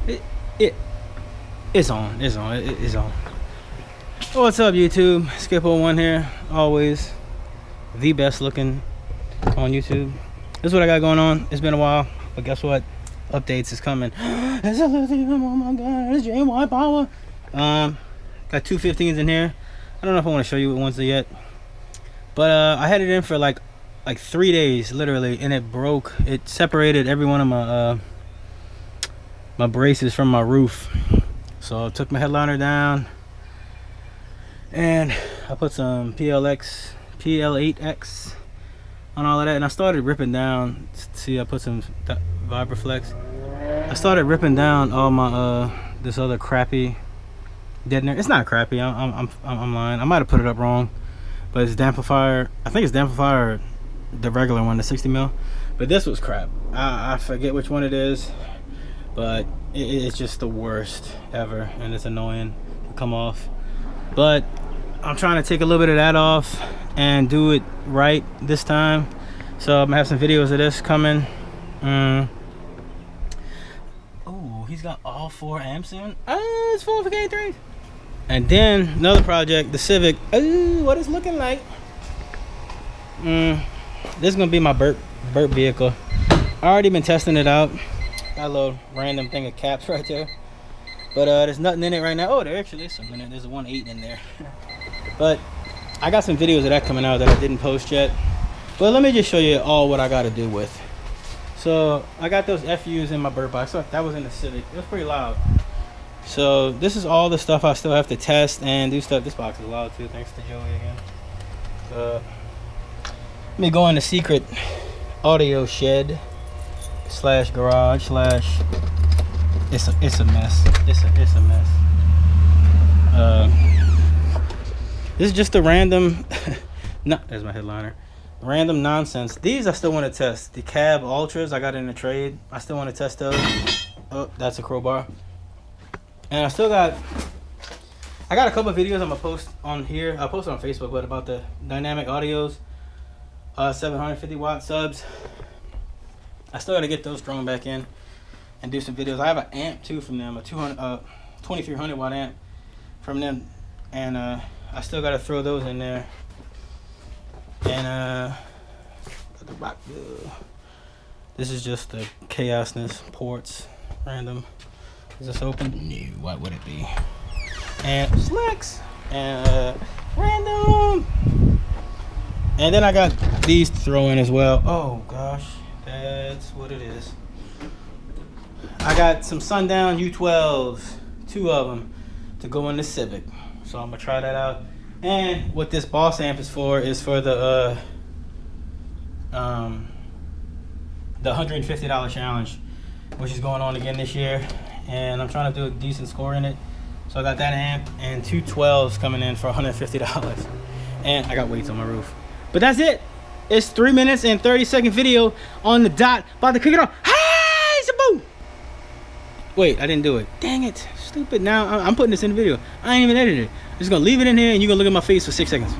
It, it it's on. It's on. It's on. What's up, YouTube? Skip01 here. Always the best looking on YouTube. This is what I got going on. It's been a while, but guess what? Updates is coming. It's a lithium. Oh my god, it's JY power. Got two 15s in here. I don't know if I want to show you what ones are yet, but I had it in for like 3 days literally, and it broke. It separated every one of my my braces from my roof. So I took my headliner down and I put some PL8X on all of that, and I started ripping down. See, I put some Vibraflex. I started ripping down all my this other crappy deadener. It's not crappy. I'm lying. I might have put it up wrong, but it's Damplifier. I think it's Damplifier, the regular one, the 60 mil. But this was crap. I forget which one it is, but it's just the worst ever, and it's annoying to come off. But I'm trying to take a little bit of that off and do it right this time. So I'm gonna have some videos of this coming. Oh, he's got all 4 amps in. Oh, it's 4 for K3. And then another project, the Civic. Oh, what it's looking like. This is gonna be my burp vehicle. I already been testing it out. Got a little random thing of caps right there, but there's nothing in it right now. Oh, there actually is something in it. There's a 1.8 in there. But I got some videos of that coming out that I didn't post yet. But let me just show you all what I got to do with. So I got those FUs in my burp box. So that was in the Civic. It was pretty loud. So this is all the stuff I still have to test and do stuff. This box is loud too, thanks to Joey again. Let me go in the secret audio shed slash garage slash. It's a mess. It's a mess. This is just a random. No, there's my headliner. Random nonsense. These I still want to test. The Cab Ultras I got in a trade. I still want to test those. Oh, that's a crowbar. And I got a couple of videos I'm gonna post on here. I'll post it on Facebook, but about the dynamic audios, 750 watt subs. I still gotta get those thrown back in and do some videos. I have an amp too from them, a 2300 watt amp from them, and I still gotta throw those in there. And this is just the chaosness ports, random. Is this open? No, what would it be? And slacks and random. And then I got these to throw in as well. Oh gosh, that's what it is. I got some Sundown U12s, 2 of them, to go in the Civic. So I'm gonna try that out. And what this Boss amp is for the $150 challenge, which is going on again this year. And I'm trying to do a decent score in it. So I got that amp and 2 12s coming in for $150. And I got weights on my roof. But that's it. It's 3 minutes and 30-second video on the dot. About to kick it off. Hey, Sabu! Wait, I didn't do it. Dang it. Stupid. Now I'm putting this in the video. I ain't even edited it. I'm just gonna leave it in here and you're gonna look at my face for 6 seconds.